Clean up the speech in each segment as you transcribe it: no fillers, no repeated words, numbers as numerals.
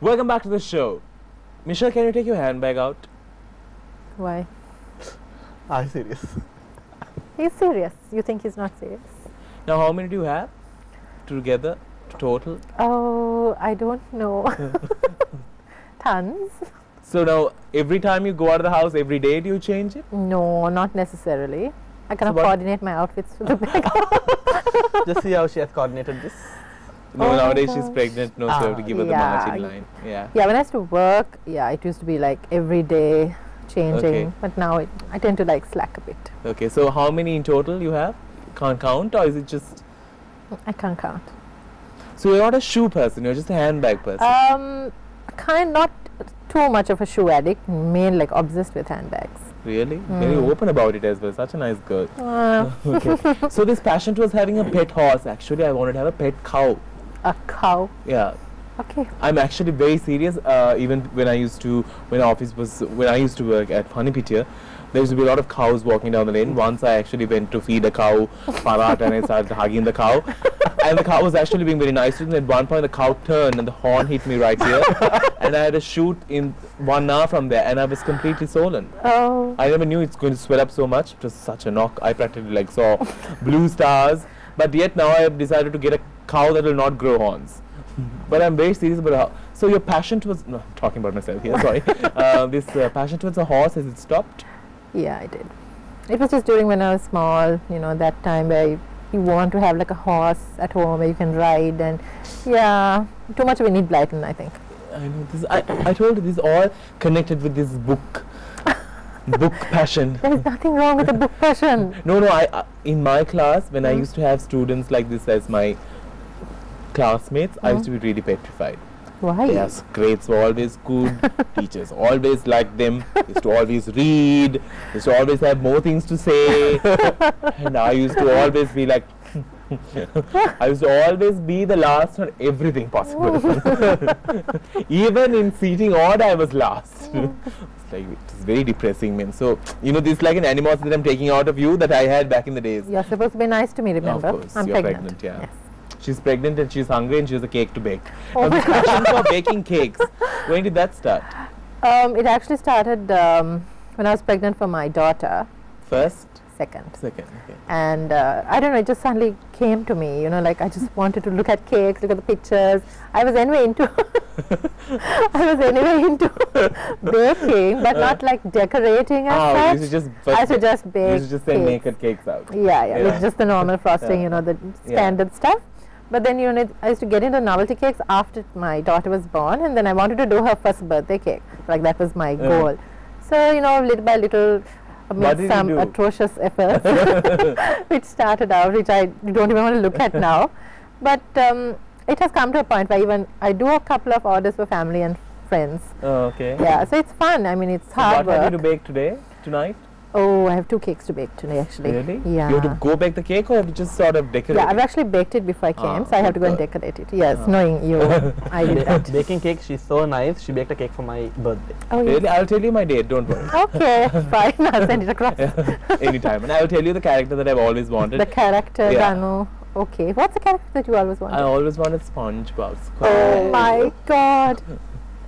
Welcome back to the show. Michelle, can you take your handbag out? Why? Are you serious? He's serious. You think he's not serious? Now, how many do you have together, total? Oh, I don't know. Tons. So now, every time you go out of the house, every day do you change it? No, not necessarily. I cannot what? coordinate my outfits to the bag. Just see how she has coordinated this. No, Oh nowadays my she's gosh. pregnant, no, so you have to give her the march in line. Yeah. Yeah, when I used to work, yeah, it used to be like every day changing. Okay. But now I tend to like slack a bit. Okay, so how many in total you have? Can't count, or is it just... I can't count. So you're not a shoe person, you're just a handbag person. Not too much of a shoe addict, main like obsessed with handbags. Really? Very open about it as well. Such a nice girl. Uh, Okay. So this passion towards having a pet horse. Actually, I wanted to have a pet cow. a cow. Yeah. Okay. I'm actually very serious. Even when I used to work at Panipitya, there used to be a lot of cows walking down the lane. Once I actually went to feed a cow parat and I started hugging the cow. And the cow was actually being very nice to me. At one point the cow turned and the horn hit me right here. And I had to shoot in 1 hour from there and I was completely swollen. Oh. I never knew it's going to swell up so much. It was such a knock. I practically like saw blue stars. But yet now I have decided to get a cow that will not grow horns. But I'm very serious about how. So your passion towards, no, I'm talking about myself here, sorry. This passion towards a horse, has it stopped? Yeah, I did. It was just during when I was small, you know, that time where you want to have like a horse at home where you can ride, and yeah, too much of a need Blyton, I think. I know this. I told you this is all connected with this book. Book passion. There is nothing wrong with a book passion. No, I in my class, when I used to have students like this as my classmates, I used to be really petrified. Why? Yes, grades were always good, teachers always liked them, used to always read, used to always have more things to say, and I used to always be like, I used to always be the last on everything possible. Even in seating order, I was last. It's like, it is very depressing, man. So, you know, this is like an animosity that I'm taking out of you that I had back in the days. You're supposed to be nice to me, remember? Of course, I'm you're pregnant. yeah. Yes. She's pregnant and she's hungry and she has a cake to bake. Oh Now, my this passion for baking cakes, when did that start? It actually started when I was pregnant for my daughter. First? Second. Second, okay. And I don't know, it just suddenly came to me, you know, like I just wanted to look at cakes, look at the pictures. I was anyway into baking, but not like decorating as you such. should just I should just bake. You should just send cakes. naked cakes out. Yeah, with just the normal frosting, you know, the standard stuff. But then, you know, I used to get into novelty cakes after my daughter was born, and then I wanted to do her first birthday cake. Like that was my goal. So, you know, little by little, made some atrocious efforts, which started out, which I don't even want to look at now. But it has come to a point where even I do a couple of orders for family and friends. Oh, okay. Yeah, so it's fun. I mean, it's So hard what work. have you to bake today, tonight? Oh, I have 2 cakes to bake today, actually. Really? Yeah. You have to go bake the cake, or have you just sort of decorate Yeah, I've it? actually baked it before I came, so I have to go and good. decorate it. Yes, knowing you, I did that. Baking cake, she's so nice. She baked a cake for my birthday. Oh, Really? I'll tell you my date, don't worry. Okay, fine. I'll send it across. Anytime. And I'll tell you the character that I've always wanted. The character, Yeah. Danu. Okay, what's the character that you always wanted? I always wanted SpongeBob. Oh my God.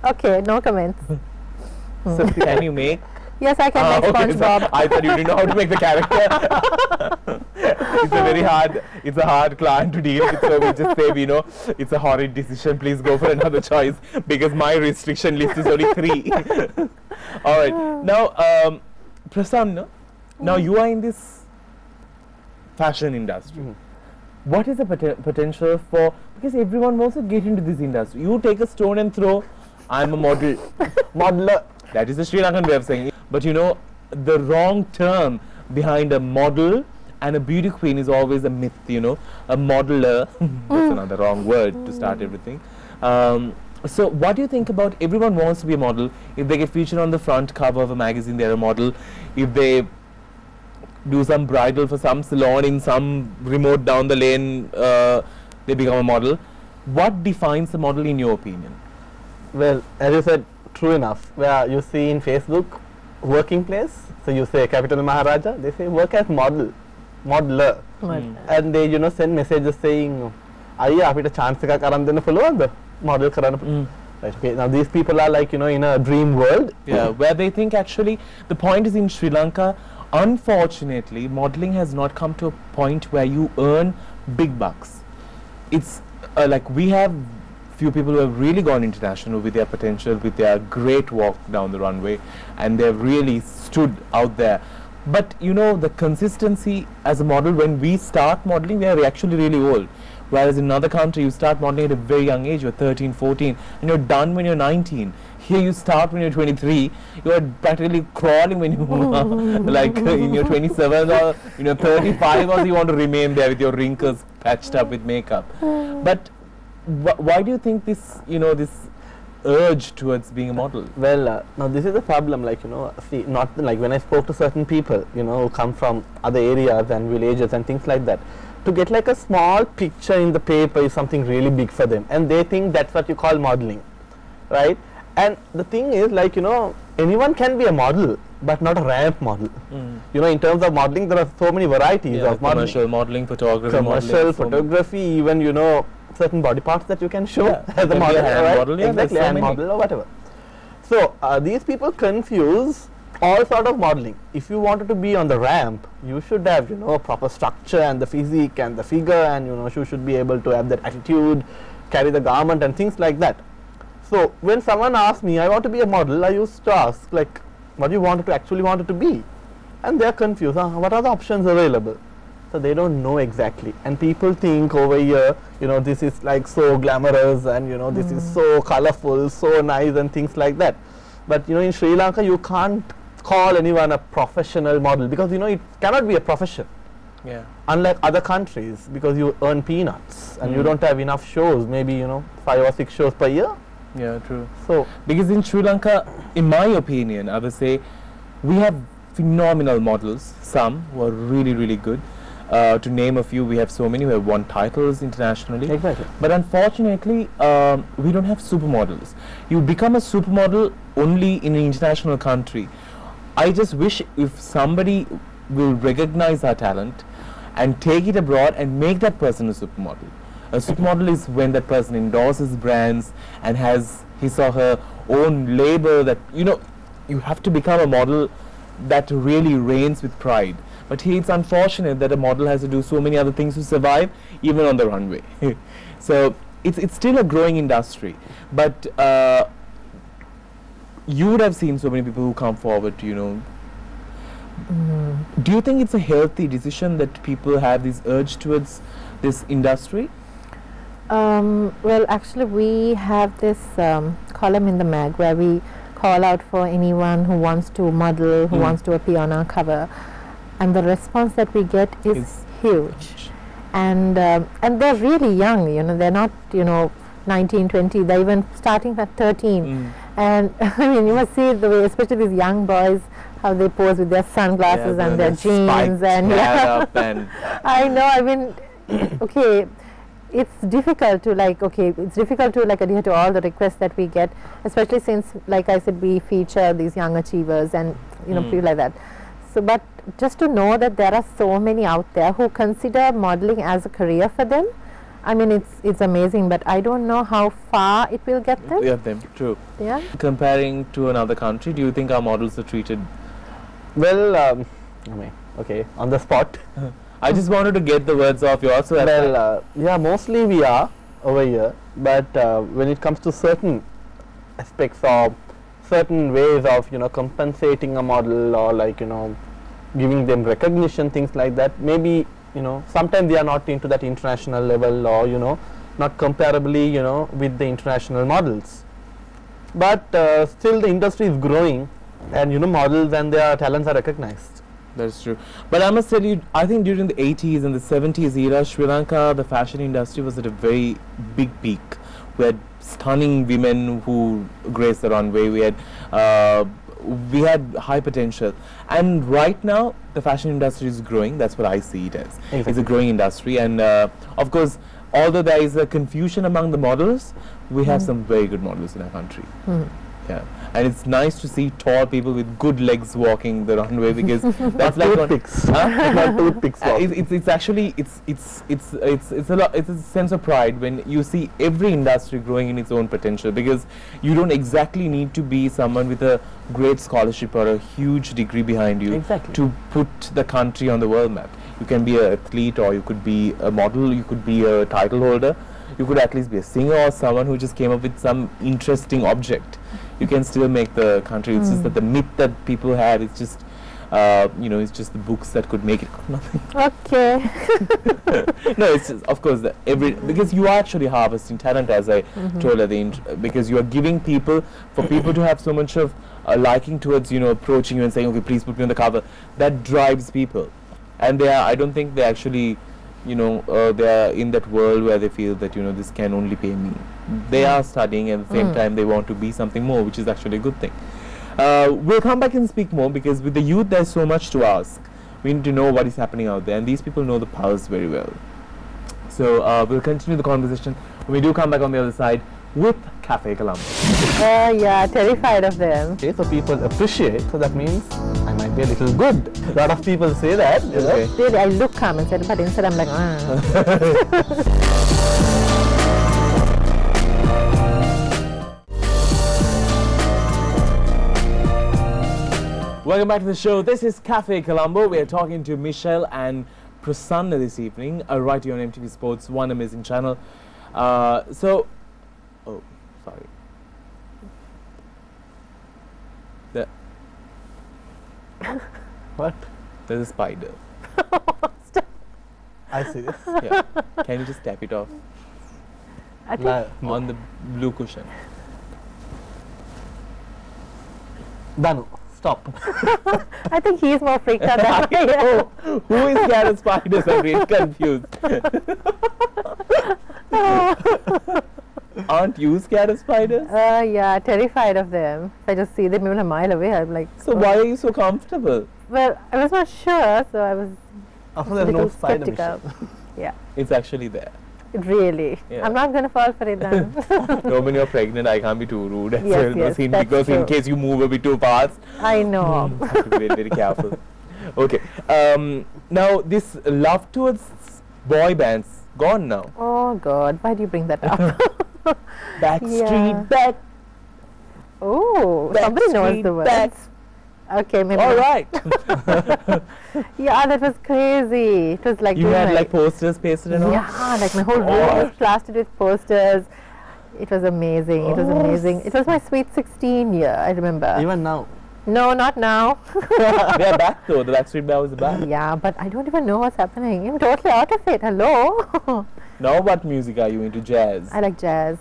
Okay, no comments. So can you make? Yes, I can make okay, so SpongeBob. I thought you didn't know how to make the character. It's a hard client to deal with, so we just say, you know, it's a horrid decision, please go for another choice, because my restriction list is only 3. Alright, now, Prassanna, now you are in this fashion industry. What is the potential for, because everyone wants to get into this industry. You take a stone and throw, I'm a model. Modeler. That is the Sri Lankan way of saying it. But you know, the wrong term behind a model and a beauty queen is always a myth, you know. A modeler, that's another wrong word to start everything. So what do you think about, everyone wants to be a model. If they get featured on the front cover of a magazine, they're a model. If they do some bridal for some salon in some remote down the lane, they become a model. What defines a model in your opinion? Well, as you said, true enough. Where you see in Facebook, working place, so you say Capital Maharaja, they say work as model, modeler. And they, you know, send messages saying, "Ayya, apita chance ekak aran denna puluwanda model karana." Right, okay, now these people are like, in a dream world. Yeah, where they think actually the point is in Sri Lanka, unfortunately, modeling has not come to a point where you earn big bucks. It's like we have few people who have really gone international with their potential, with their great walk down the runway, and they've really stood out there. But the consistency as a model, when we start modeling, we are actually really old. Whereas in another country, you start modeling at a very young age, you're 13, 14, and you're done when you're 19. Here you start when you're 23, you're practically crawling when you like in your 27 or 35, or you want to remain there with your wrinkles patched up with makeup. But why do you think this, this urge towards being a model? Well, now this is the problem, like, see, not like when I spoke to certain people, who come from other areas and villages and things like that, to get like a small picture in the paper is something really big for them, and they think that's what you call modeling, right? And the thing is, like, anyone can be a model, but not a ramp model. In terms of modeling, there are so many varieties of modeling. Commercial modeling, photography, commercial photography, even, certain body parts that you can show as a model, right? Exactly, hand model or whatever. So these people confuse all sort of modeling. If you wanted to be on the ramp, you should have, a proper structure and the physique and the figure, and you should be able to have that attitude, carry the garment and things like that. So when someone asks me, I want to be a model, I used to ask, like, what do you actually wanted to be? And they are confused. What are the options available? So they don't know exactly, and people think over here, this is like so glamorous, and this is so colorful, so nice, and things like that. But in Sri Lanka, you can't call anyone a professional model, because it cannot be a profession. Yeah. Unlike other countries, because you earn peanuts and you don't have enough shows, maybe 5 or 6 shows per year. Yeah, true. So because in Sri Lanka, in my opinion, I would say we have phenomenal models. Some who are really, really good. To name a few, we have so many who have won titles internationally. Exactly. But unfortunately, we don't have supermodels. You become a supermodel only in an international country. I just wish if somebody will recognize our talent and take it abroad and make that person a supermodel. A supermodel is when that person endorses brands and has his or her own label that, you have to become a model that really reigns with pride. But here it's unfortunate that a model has to do so many other things to survive, even on the runway. So it's still a growing industry. But you would have seen so many people who come forward to, Do you think it's a healthy decision that people have this urge towards this industry? Well, actually, we have this column in the mag where we call out for anyone who wants to model, who wants to appear on our cover. And the response that we get is huge, and they're really young. They're not 19, 20. They're even starting at 13. And I mean, you must see the way, especially these young boys, how they pose with their sunglasses and their jeans and up and I know. I mean, okay, it's difficult to adhere to all the requests that we get, especially since, like I said, we feature these young achievers and people like that. So, but just to know that there are so many out there who consider modeling as a career for them, I mean, it's amazing, but I don't know how far it will get them. Yeah, true. Yeah. Comparing to another country, do you think our models are treated? Well, I mean, okay, on the spot. I just wanted to get the words off yours. So well, yeah, mostly we are over here, but when it comes to certain aspects of certain ways of compensating a model, or like giving them recognition, things like that, maybe sometimes they are not into that international level, or not comparably with the international models, but still the industry is growing, and models and their talents are recognized. That's true. But I must tell you, I think during the 80s and the 70s era, Sri Lanka, the fashion industry was at a very big peak. We had stunning women who graced the runway. We had high potential. And right now, the fashion industry is growing. That's what I see it as. Exactly. It's a growing industry. And of course, although there is a confusion among the models, we have some very good models in our country. Yeah, and it's nice to see tall people with good legs walking the runway because that's like toothpicks. Not toothpicks. it's actually it's a lot. It's a sense of pride when you see every industry growing in its own potential, because you don't exactly need to be someone with a great scholarship or a huge degree behind you Exactly. to put the country on the world map. You can be an athlete, or you could be a model, you could be a title holder, you could at least be a singer or someone who just came up with some interesting object. You can still make the country. It's just that the myth that people had, it's just it's just the books that could make it. Nothing. Okay. No, it's just, of course, because you are actually harvesting talent, as I told at the because you are giving people, for people to have so much of liking towards approaching you and saying, okay, please put me on the cover. That drives people, and I don't think they actually they are in that world where they feel that this can only pay me. They are studying, and at the same time they want to be something more, which is actually a good thing. We'll come back and speak more, because with the youth there's so much to ask. We need to know what is happening out there, and these people know the pulse very well. So we'll continue the conversation when we do come back on the other side with Cafe Colombo. Yeah, terrified of them. Okay, so people appreciate, so that means I might be a little good. A lot of people say that. Okay. Really, I look calm and said, but inside I'm like, Welcome back to the show. This is Cafe Colombo. We are talking to Michelle and Prassanna this evening, right here on MTV Sports, one amazing channel. Oh, sorry. What? There's a spider. I see this. Yeah. Can you just tap it off I think on the blue cushion? Danu, stop. I think he's more freaked out than I am. Who is scared of spiders? I'm really confused. Aren't you scared of spiders? Yeah, terrified of them. If I just see them even a mile away, I'm like. So why are you so comfortable? Well, I was not sure, so I was Also, a there's no little spider skeptical. mission. Yeah, It's actually there. really. Yeah. I'm not going to fall for it then. No, when you're pregnant, I can't be too rude as Yes, well. No, yes, scene, that's because in true. case you move a bit too fast, I know. have to be very, very careful. Okay. Now, this love towards boy bands gone now. Oh God, why do you bring that up? Backstreet Yeah. Back. Oh, somebody knows Backstreet the words. Back. Okay, maybe. All right. Yeah, that was crazy. It was like You doing had my- like posters pasted and all. Yeah, like my whole room Oh. was plastered with posters. It was amazing. It was Oh. amazing. It was my sweet 16 year. I remember. Even now. No, not now. They are back though. The Backstreet Boys is back. Yeah, but I don't even know what's happening. I'm totally out of it. Hello. Now, what music are you into? Jazz. I like jazz.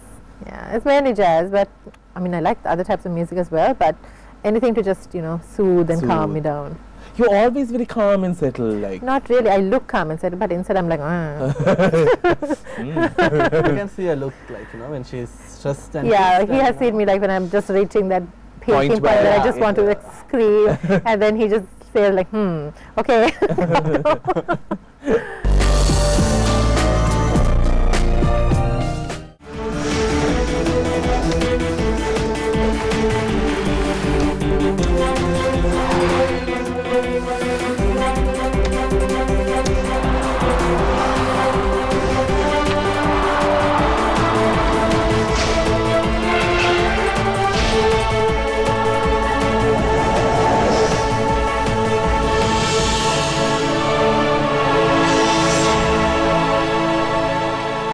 Yeah, it's mainly jazz, but I mean, I like the other types of music as well. But anything to just soothe and calm me Soothe. down. You're always very calm and settled, like. Not really. I look calm and settled, but inside I'm like, You can see her look like, when she's stressed and Yeah, pissed he and, has seen me like when I'm just reaching that Point pinky point where- where I yeah, just want to yeah. like scream, and then he just says like, okay.